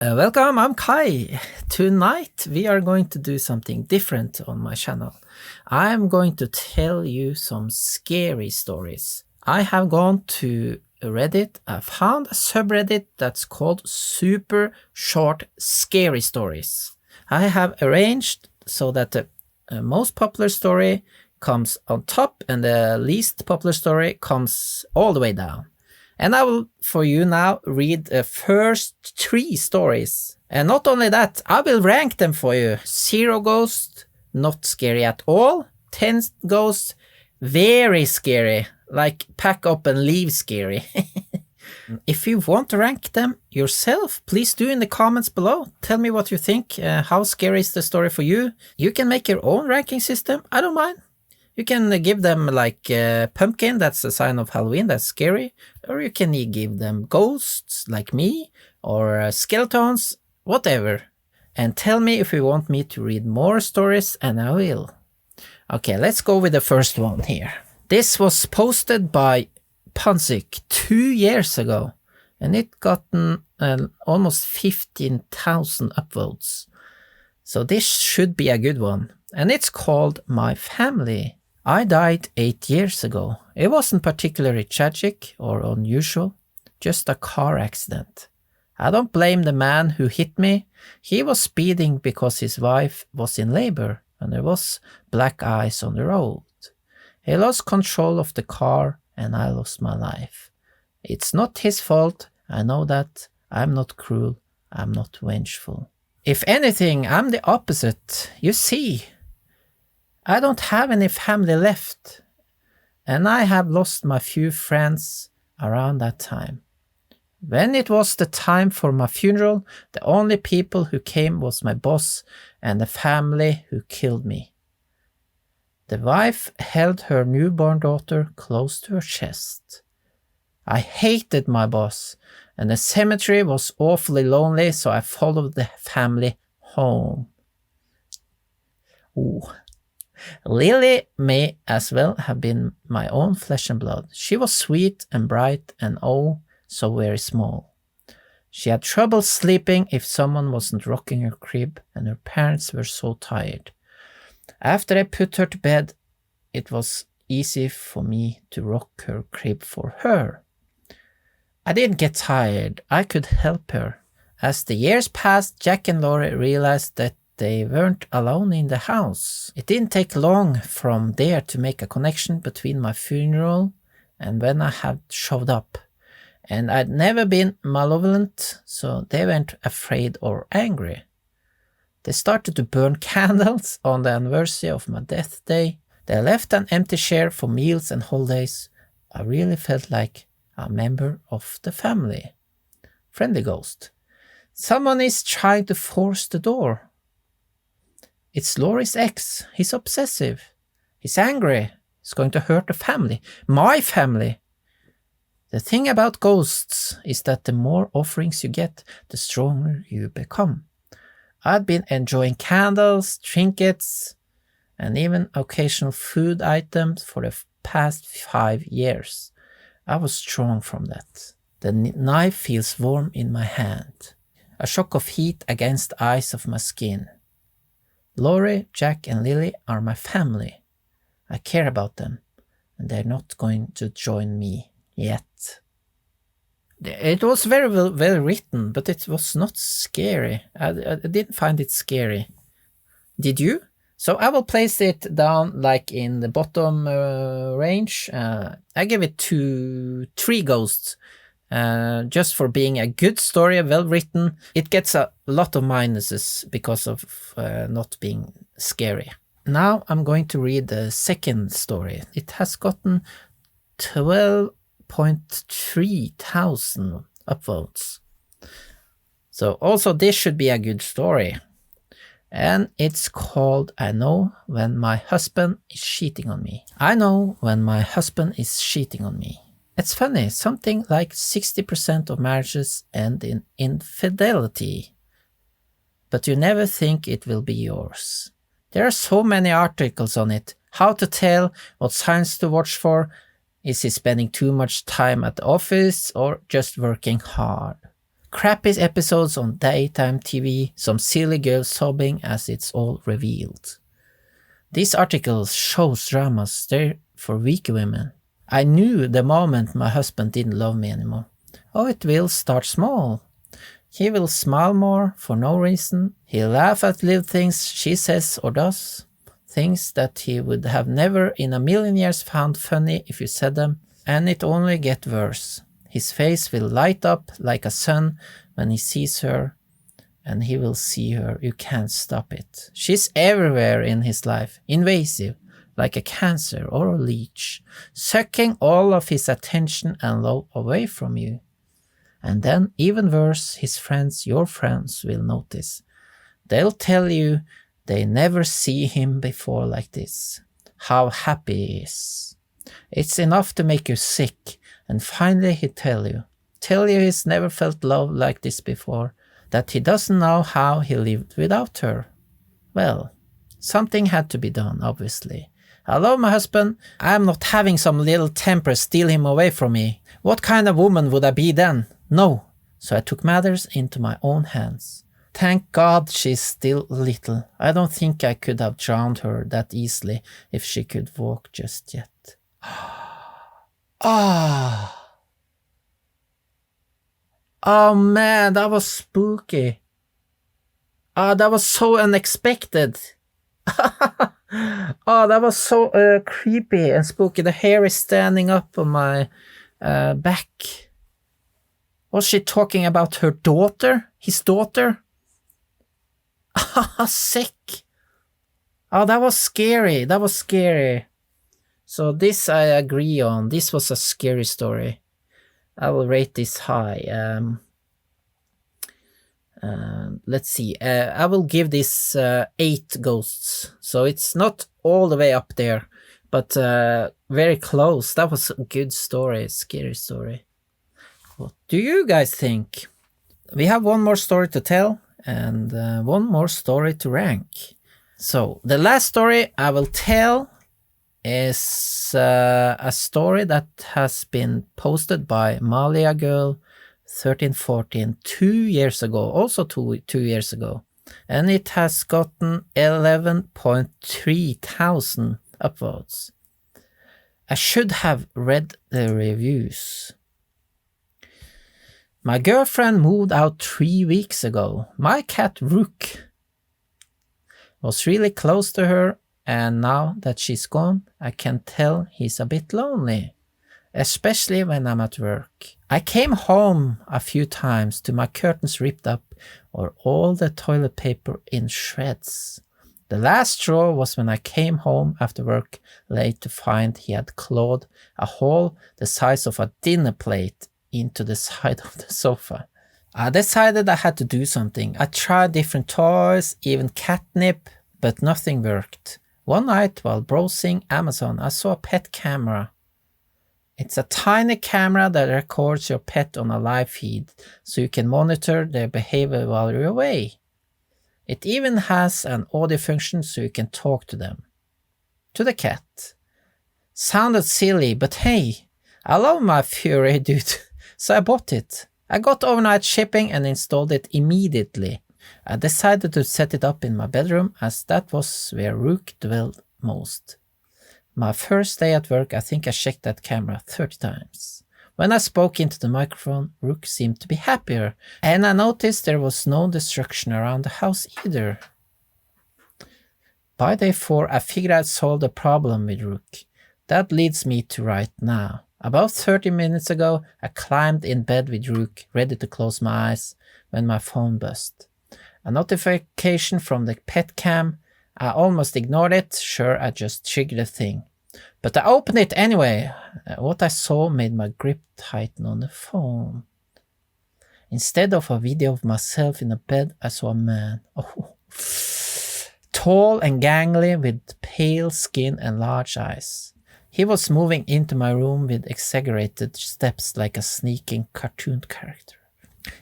Welcome, I'm Kai. Tonight we are going to do something different on my channel. I'm going to tell you some scary stories. I have gone to Reddit. I found a subreddit that's called Super Short Scary Stories. I have arranged so that the most popular story comes on top and the least popular story comes all the way down. And I will, for you now, read the first 3 stories. And not only that, I will rank them for you. 0 ghosts, not scary at all. 10 ghosts, very scary. Like pack up and leave scary. If you want to rank them yourself, please do in the comments below. Tell me what you think. How scary is the story for you? You can make your own ranking system. I don't mind. You can give them like pumpkin, that's a sign of Halloween, that's scary. Or you can give them ghosts like me, or skeletons, whatever. And tell me if you want me to read more stories, and I will. Okay, let's go with the first one here. This was posted by Pansik 2 years ago, and it gotten almost 15,000 upvotes. So this should be a good one. And it's called My Family. I died 8 years ago. It wasn't particularly tragic or unusual, just a car accident. I don't blame the man who hit me. He was speeding because his wife was in labor and there was black ice on the road. He lost control of the car and I lost my life. It's not his fault, I know that. I'm not cruel, I'm not vengeful. If anything, I'm the opposite. You see, I don't have any family left, and I have lost my few friends around that time. When it was the time for my funeral, the only people who came was my boss and the family who killed me. The wife held her newborn daughter close to her chest. I hated my boss, and the cemetery was awfully lonely, so I followed the family home. Ooh. Lily may as well have been my own flesh and blood. She was sweet and bright and oh, so very small. She had trouble sleeping if someone wasn't rocking her crib, and her parents were so tired. After I put her to bed, it was easy for me to rock her crib for her. I didn't get tired. I could help her. As the years passed, Jack and Laurie realized that they weren't alone in the house. It didn't take long from there to make a connection between my funeral and when I had showed up. And I'd never been malevolent, so they weren't afraid or angry. They started to burn candles on the anniversary of my death day. They left an empty chair for meals and holidays. I really felt like a member of the family. Friendly ghost. Someone is trying to force the door. It's Laurie's ex. He's obsessive. He's angry. He's going to hurt the family. My family. The thing about ghosts is that the more offerings you get, the stronger you become. I'd been enjoying candles, trinkets, and even occasional food items for the past 5 years. I was strong from that. The knife feels warm in my hand. A shock of heat against the ice of my skin. Laurie, Jack, and Lily are my family. I care about them, and they're not going to join me yet. It was very well written, but it was not scary. I didn't find it scary. Did you? So I will place it down like in the bottom range. I give it 3 ghosts. Just for being a good story, well written. It gets a lot of minuses because of not being scary. Now I'm going to read the second story. It has gotten 12.3 thousand upvotes. So also this should be a good story. And it's called I Know When My Husband Is Cheating on Me. I know when my husband is cheating on me. It's funny, something like 60% of marriages end in infidelity. But you never think it will be yours. There are so many articles on it. How to tell, what signs to watch for. Is he spending too much time at the office or just working hard? Crappy episodes on daytime TV, some silly girl sobbing as it's all revealed. This article shows dramas there for weak women. I knew the moment my husband didn't love me anymore. Oh, it will start small. He will smile more for no reason. He'll laugh at little things she says or does. Things that he would have never in a million years found funny if you said them. And it only gets worse. His face will light up like a sun when he sees her. And he will see her. You can't stop it. She's everywhere in his life. Invasive. Like a cancer or a leech. Sucking all of his attention and love away from you. And then, even worse, his friends, your friends, will notice. They'll tell you they never see him before like this. How happy he is. It's enough to make you sick. And finally he'll tell you he's never felt love like this before. That he doesn't know how he lived without her. Well, something had to be done, obviously. I love my husband. I'm not having some little temper steal him away from me. What kind of woman would I be then? No. So I took matters into my own hands. Thank God she's still little. I don't think I could have drowned her that easily if she could walk just yet. Oh man, that was spooky. That was so unexpected. That was so creepy and spooky. The hair is standing up on my back. Was she talking about her daughter? His daughter? Sick. That was scary. So this I agree on. This was a scary story. I will rate this high. Let's see. I will give this 8 ghosts. So it's not all the way up there, but very close. That was a good story, scary story. What do you guys think? We have one more story to tell and one more story to rank. So the last story I will tell is a story that has been posted by Malia Girl 1314 2 years ago, also two years ago, and it has gotten 11.3 thousand upvotes. I should have read the reviews. My girlfriend moved out 3 weeks ago. My cat Rook was really close to her, and now that she's gone, I can tell he's a bit lonely, especially when I'm at work. I came home a few times to my curtains ripped up or all the toilet paper in shreds. The last straw was when I came home after work late to find he had clawed a hole the size of a dinner plate into the side of the sofa. I decided I had to do something. I tried different toys, even catnip, but nothing worked. One night while browsing Amazon, I saw a pet camera. It's a tiny camera that records your pet on a live feed, so you can monitor their behavior while you're away. It even has an audio function so you can talk to them. To the cat. Sounded silly, but hey, I love my Fury, dude. So I bought it. I got overnight shipping and installed it immediately. I decided to set it up in my bedroom as that was where Rook dwelled most. My first day at work, I think I checked that camera 30 times. When I spoke into the microphone, Rook seemed to be happier, and I noticed there was no destruction around the house either. By day 4, I figured I'd solved the problem with Rook. That leads me to right now. About 30 minutes ago, I climbed in bed with Rook, ready to close my eyes, when my phone buzzed. A notification from the pet cam. I almost ignored it, sure I just triggered a thing. But I opened it anyway. What I saw made my grip tighten on the phone. Instead of a video of myself in a bed, I saw a man. Tall and gangly with pale skin and large eyes. He was moving into my room with exaggerated steps like a sneaking cartoon character.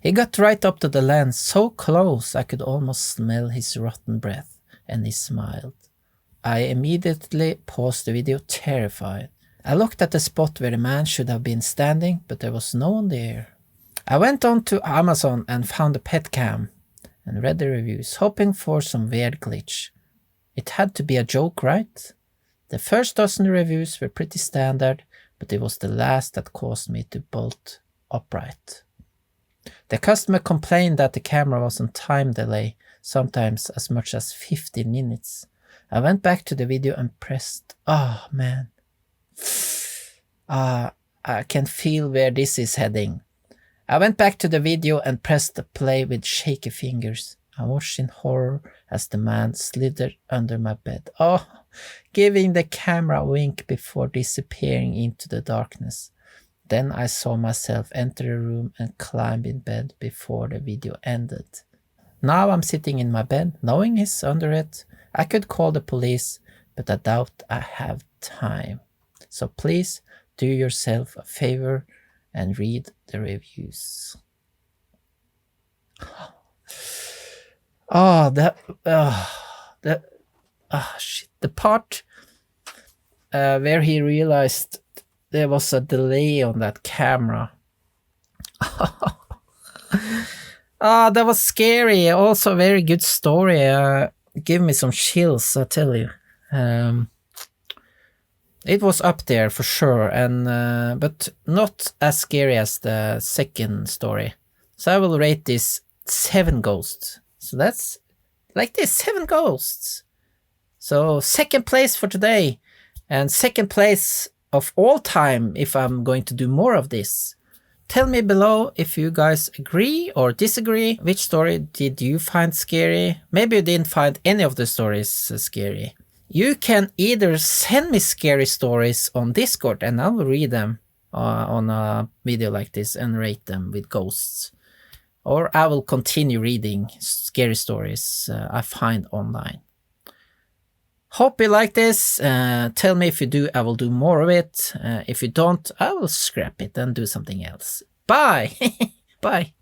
He got right up to the lens, so close I could almost smell his rotten breath, and he smiled. I immediately paused the video, terrified. I looked at the spot where the man should have been standing, but there was no one there. I went on to Amazon and found a pet cam and read the reviews, hoping for some weird glitch. It had to be a joke, right? The first dozen reviews were pretty standard, but it was the last that caused me to bolt upright. The customer complained that the camera was on time delay, sometimes as much as 15 minutes. I went back to the video and pressed, oh man. I can feel where this is heading. I went back to the video and pressed play with shaky fingers. I watched in horror as the man slithered under my bed. Oh, giving the camera a wink before disappearing into the darkness. Then I saw myself enter the room and climb in bed before the video ended. Now I'm sitting in my bed, knowing he's under it. I could call the police, but I doubt I have time. So please do yourself a favor and read the reviews. The part where he realized there was a delay on that camera. That was scary. Also a very good story. Give me some chills, I tell you. It was up there for sure, and but not as scary as the second story. So I will rate this 7 ghosts. So that's like this, 7 ghosts. So second place for today, and second place of all time if I'm going to do more of this. Tell me below if you guys agree or disagree. Which story did you find scary? Maybe you didn't find any of the stories scary. You can either send me scary stories on Discord and I will read them on a video like this and rate them with ghosts. Or I will continue reading scary stories I find online. Hope you like this. Tell me if you do, I will do more of it. If you don't, I will scrap it and do something else. Bye! Bye!